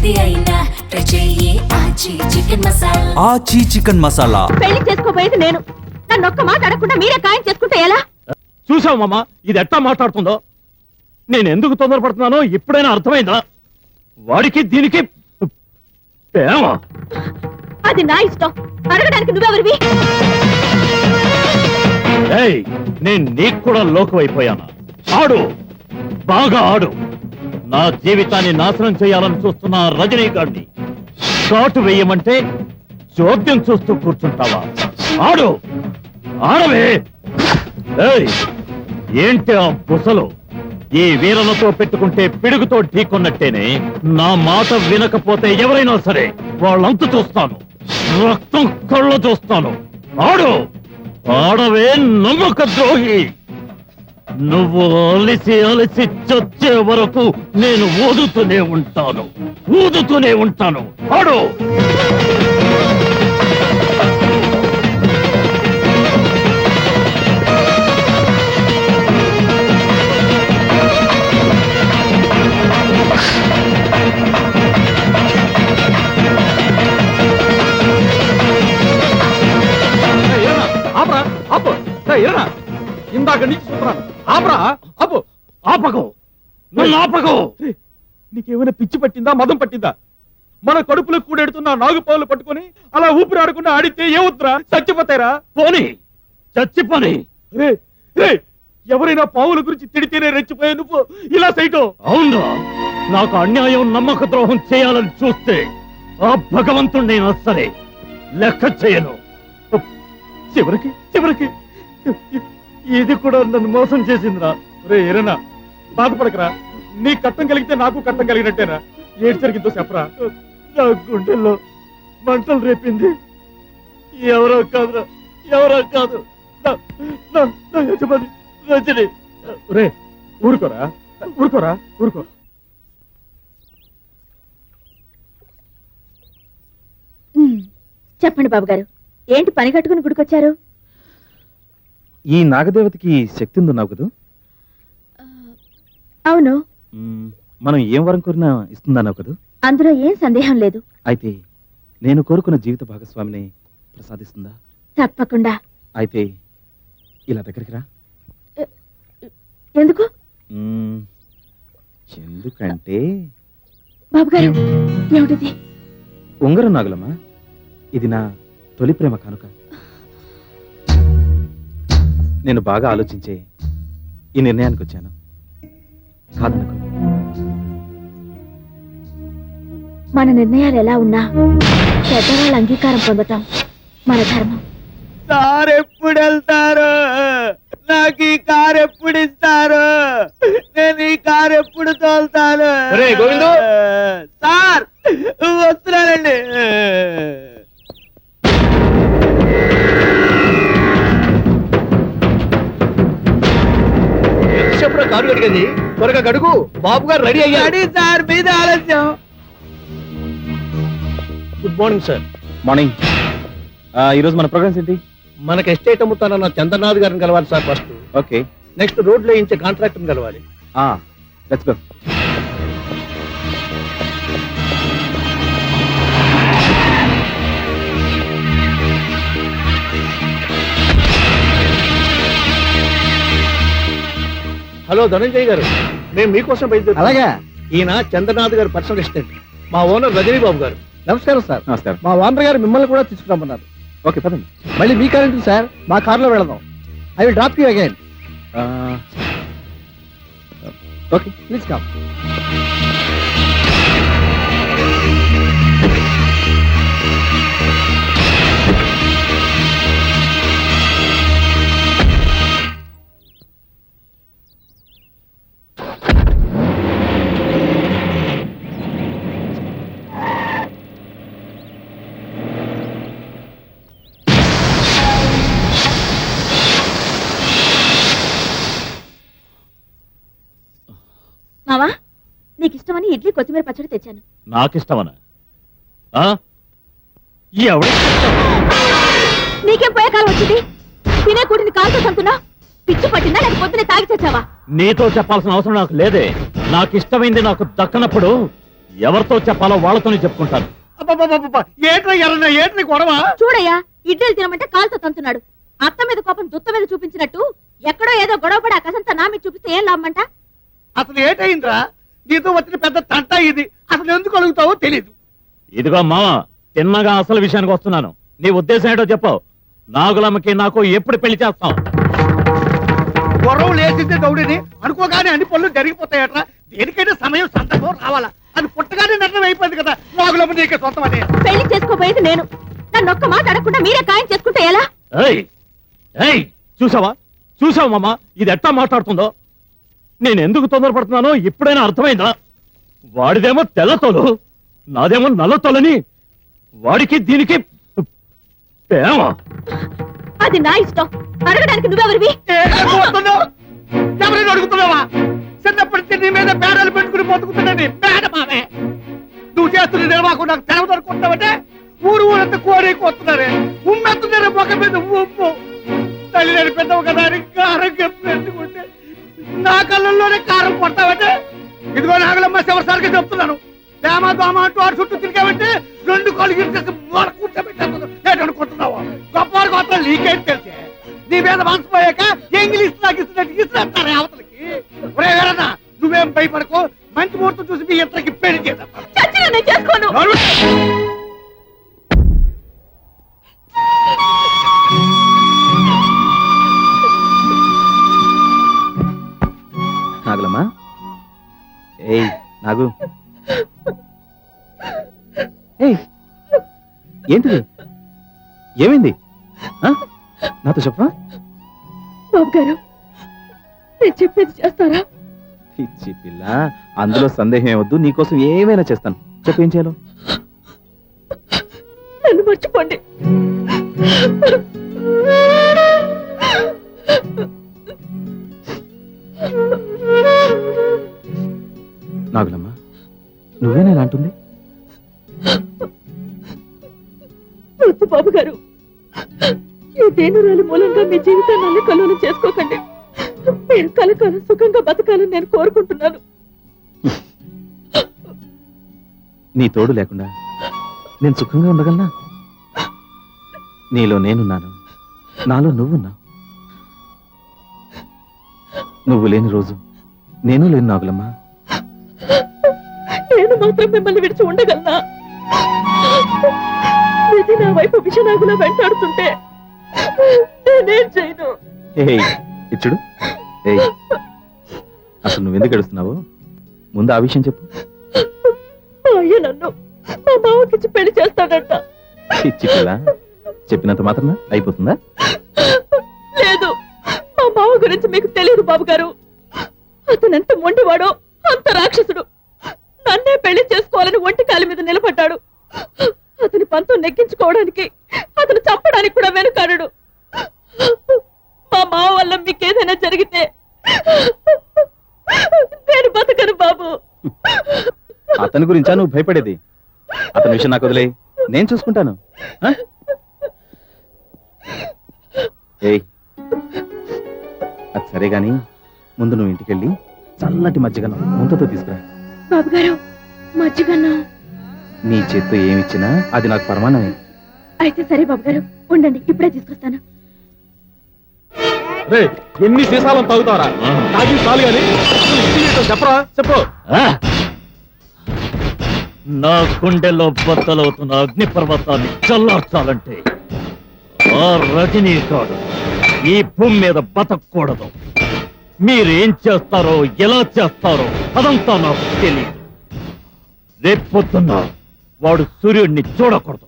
ఏది అయినా ట్రై చెయ్యి ఆచి చికెన్ మసాలా. ఆచి చికెన్ మసాలా. పెళ్లి చేసుకోబోయేది నేను. నన్ను ఒక్క మాట అడగకుండా మీరే ఖాయం చేసుకుంటే ఎలా? చూసావు మామ, ఇది ఎట్టా మాట్లాడుతుందో. నేను ఎందుకు తొందరపడుతున్నానో ఇప్పుడైనా అర్థమైందా? వాడికి దీనికి ప్రేమ. అది నా ఇష్టం. అడగడానికి నువ్వెవరివి? ఏయ్, నేను నీకు కూడా లోకువైపోయానా? ఆడు, బాగా ఆడు. నా జీవితాన్ని నాశనం చేయాలని చూస్తున్న రజనీకాండ్ని షాటు వేయమంటే చోద్యం చూస్తూ కూర్చుంటావా? ఆడు, ఆడవే. ఏయ్, ఏంటి ఆ బుసలు? ఈ వీరలతో పెట్టుకుంటే పిడుగుతో ఢీకొన్నట్టేనే. నా మాట వినకపోతే ఎవరైనా సరే వాళ్ళంతా చూస్తాను, రక్తం కళ్ళ చూస్తాను. ఆడు, ఆడవే నమ్మక ద్రోహి. నువ్వు అలిసి అలిసి చచ్చే వరకు నేను ఊదుతూనే ఉంటాను. ఆడు. ఇందాక నుంచి చూస్తున్నాను. ఆపరా, ఆపు. ఆపకు, నన్ను ఆపకు. నీకేమైనా పిచ్చి పట్టిందా, మదం పట్టిందా? మన కడుపులో కూడెడుతున్న నాగుపావులు పట్టుకుని అలా ఊపిరి ఆడకుండా ఆడితే ఏమవుతురా? చచ్చిపోతారా? పోనీ, చచ్చిపోని. రే రే, ఎవరైనా పావుల గురించి తిడితేనే రెచ్చిపోయే నువ్వు ఇలా చేయటం? అవునరా, నాకు అన్యాయం నమ్మక ద్రోహం చేయాలని చూస్తే ఆ భగవంతుణ్ణైనా సరే లెక్క చేయను. చివరికి చివరికి ఇది కూడా నన్ను మోసం చేసిందిరా. రే ఎరనా, బాధపడకరా. నీ కట్టం కలిగితే నాకు కట్టం కలిగినట్టేనా? ఏడు జరిగిందో చెప్పరా. నా గుండెల్లో మంటలు రేపింది ఎవరో కాదురా, ఎవరో కాదు, నా యజమాని రజని. రే ఊరుకోరా, ఊరుకో. చెప్పండి బాబు గారు, ఏంటి పని కట్టుకుని గుడికొచ్చారు? ఈ నాగదేవతకి శక్తి ఉందన్నావు కదా? అవును, మనం ఏం వరం కోరినా ఇస్తుందన్నావు కదా? అందులో ఏం సందేహం లేదు. అయితే నేను కోరుకున్న జీవిత భాగస్వామిని ప్రసాదిస్తుందా? తప్పకుండా. అయితే ఇలా దగ్గరికి రా. ఎందుకు? ఎందుకంటే బాబు గారు, ఏమిటిది? ఉంగరం నాగులమ్మా, ఇది నా తొలి ప్రేమ కానుక. నేను బాగా ఆలోచించే ఈ నిర్ణయానికి వచ్చాను. కాదనుకో. మన నిర్ణయాలు ఎలా ఉన్నా పెద్దవాళ్ళ అంగీకారం పొందటం మన ధర్మం. సార్ ఎప్పుడు వెళ్తారు? నాకు ఈ కారు ఎప్పుడు ఇస్తారు? నేను ఈ కారు ఎప్పుడు తోలుతాను? గోవిందు, సార్ వస్తున్నానండి. చెప్పరా కారు అడిగేది? త్వరగా గడుగు, బాబు గారు రెడీ అయ్యాడు. సార్ మీద ఆలస్యం. Good morning sir. మార్నింగ్. ఈరోజు మన ప్రోగ్రామ్స్ ఏంటి? మనకి ఎస్టేట్ అమ్ముతానన్న చంద్రనాథ్ గారిని కలవాలి sir first. Okay. Next road లో వేయించే కాంట్రాక్టర్ కలవాలి. Let's go. హలో ధనంజయ్ గారు, మేము మీకోసం బయలుదేరు. అలాగా? ఈయన చంద్రనాథ్ గారు పర్సనల్ అసిస్టెంట్, మా ఓనర్ రజనీ బాబు గారు. నమస్కారం సార్. నమస్కారం. మా ఓనర్ గారు మిమ్మల్ని కూడా తీసుకురమ్మన్నారు. ఓకే, పదండి. మళ్ళీ మీ కార్ ఎందుకు సార్? మా కార్లో వెళదాం. I will drop you again. Okay, please come. మావా, నీకు ఇష్టమని ఇడ్లీ కొత్తిమీర పచ్చడి తెచ్చాను. నాకిష్టమనా? నీకేం పోయే కాలం వచ్చింది? తినే కూటిని కాలుతో సంతున్నా పిచ్చి పట్టిందా, లేక పొద్దునే తాగి తెచ్చావా? నీతో చెప్పాల్సిన అవసరం నాకు లేదే. నాకు ఇష్టమైంది నాకు దక్కనప్పుడు ఎవరితో చెప్పాలో వాళ్ళతోనే చెప్పుకుంటాను. ఏట్రా ఎర్రన్నా ఏట్రీ గొడవ? చూడయ్యా, ఇడ్లీలు తినమంటే కాలుతో తంతున్నాడు. అత్త మీద కోపం దుత్త మీద చూపించినట్టు ఎక్కడో ఏదో గొడవ పడి అకసంతా నా మీద చూపిస్తే ఏం లాభమంట? అసలు ఏటైందిరా? నీతో వచ్చిన పెద్ద తంట ఇది. అసలు ఎందుకు అడుగుతావో తెలీదు. ఇదిగో మామ, తిన్నగా అసలు విషయానికి వస్తున్నాను. నీ ఉద్దేశం ఏంటో చెప్పు. నాగులమ్మకి నాకు ఎప్పుడు పెళ్లి చేస్తాం? గొడవ లేచిందే దౌడిని అనుకోగానే అన్ని పనులు జరిగిపోతాయట్రా. దేనికైనా సమయం సందర్భం రావాలా. అది పుట్టగానే నిర్ణయం అయిపోయింది కదా. నాగులమ్మ నీకే సొంతం అని. పెళ్లి చేసుకోబోయేది నేను. నన్ను ఒక్క మాట అడగకుండా మీరే ఖాయం చేసుకుంటే ఎలా? ఏయ్ ఏయ్, చూసావా మామ, ఇది ఎట్టా మాట్లాడుతుందో? నేను ఎందుకు తొందరపడుతున్నానో ఇప్పుడైనా అర్థమైందా? వాడిదేమో తెల్లతోలు, నాదేమో నల్లతోలని. వాడికి దీనికి ప్రేమ. అది నా ఇష్టం. అడగడానికి నువ్వెవరివి? ఎవరైనా అడుగుతున్నావా? చిన్నప్పటి నీ మీద బేడాలు పెట్టుకుని బతుకుతున్నది బేడ మామే. నువ్వు చేస్తున్న నిర్వాహకం నాకు తెలవ దొరుకుంటావంటే ఊరంతా కోడి కొత్తున్నారే. ఉమ్మెత్తున్నారే మొక్క మీద ఉప్పు. తల్లి నేను పెద్దవు కదా అని కారం పెట్టుకుంటే నా కళ్ళల్లోనే కారం కొడతావంటే. ఇదిగో నాగలమ్మ శివసారిగా చెప్తున్నాను. దోమ దోమ అంటూ ఆడు చుట్టూ తిరిగావంటే 2 కాళ్ళు గిరిచేసి మూల కూర్చోబెట్టేస్తున్నావు. ఏంటనుకుంటున్నావా? గొప్పవారు గొప్ప నీకేంటి తెలిసే? నీ మీద మనసిపోయాక ఇంగ్లీష్ నాకు ఇస్తున్నట్టు ఇస్తారే అవతలకి. ఒరే ఎవరన్నా, నువ్వేం భయపడకు. మంచి ముహూర్తం చూసి మీ ఇద్దరికి పెళ్లి చేద్దాం. చచ్చినా నేను చేసుకోను. నాగులమ్మా, ఏయ్ నాగు, ఏయ్ ఏంటిది? ఏమైంది? ఆ? నాతో చెప్పా? బాబు గారు, నేను చెప్పేది చేస్తారా? పిచ్చి పిల్ల, అందులో సందేహం ఏమొద్దు. నీకోసం ఏమైనా చేస్తాను. చెప్పు, ఏం చేయాలో? నన్ను మర్చిపోండి. నాగులమ్మ, నువ్వేనా ఇలా అంటుంది? వద్దు బాబు గారు, ఈ దేనురాలి మూలంగా మీ జీవితాన్ని అల్లకల్లోలం చేసుకోకండి. మీరు కలకాలం సుఖంగా బతకాలని నేను కోరుకుంటున్నాను. నీ తోడు లేకుండా నేను సుఖంగా ఉండగలనా? నీలో నేనున్నాను, నాలో నువ్వున్నావు. నువ్వు లేని రోజు నేను లేను నాగులమ్మా. నేను మాత్రం మిమ్మల్ని విడిచి ఉండగలనా? ఇది నా వైపు విషనాగులా వెంటాడుతుంటే నేనేం చేయను. ఏయ్ ఇచ్చుడు, ఏయ్ అసలు నువ్వెందుకు ఏడుస్తున్నావు? ముందు ఆ విషయం చెప్పు. మా అయ్య నన్ను మా మామకిచ్చి పెళ్లి చేస్తాడంట. ఇచ్చి పిల్ల, చెప్పినంత మాత్రమే అయిపోతుందా? లేదు, మా మామ గురించి మీకు తెలియదు బాబు గారు. అతను ఎంత మొండివాడో అంత రాక్షసుడు. నన్నే పెళ్లి చేసుకోవాలని ఒంటి కాలి మీద నిలబడ్డాడు. అతని పంతం నెగ్గించుకోవడానికి, అతను చంపడానికి కూడా వెనుకాడు. మా మామ వల్ల మీకేదైనా జరిగితే నేను బతకను బాబు. అతని గురించా నువ్వు భయపడేది? అతని విషయం నాకు వదిలే, నేను చూసుకుంటాను. ఆ? ఏయ్ అది సరే గాని ముందు నువ్వు ఇంటికెళ్ళి చల్లటి మజ్జిగను ముంతతో తీసుకురా. బాబు గారు, మజ్జిగన్నా? నీ చేత్తో ఏమిచ్చినా అది నాకు పరమాన్నమే. అయితే సరే బాబు గారు, ఉండండి, ఇప్పుడే తీసుకొస్తాను. రే, ఎన్ని సీసాలను తాగుతారా? తాగి చాలు గాని చెప్పరా? చెప్పు. నా గుండెల్లో బద్దలవుతున్న అగ్ని పర్వతాన్ని చల్లార్చాలంటే ఆ రజనీకాడు ఈ భూమి మీద బతకూడదు. మీరేం చేస్తారో, ఎలా చేస్తారో అదంతా నాకు తెలియదు. రేపొద్దున్న వాడు సూర్యుడిని చూడకూడదు.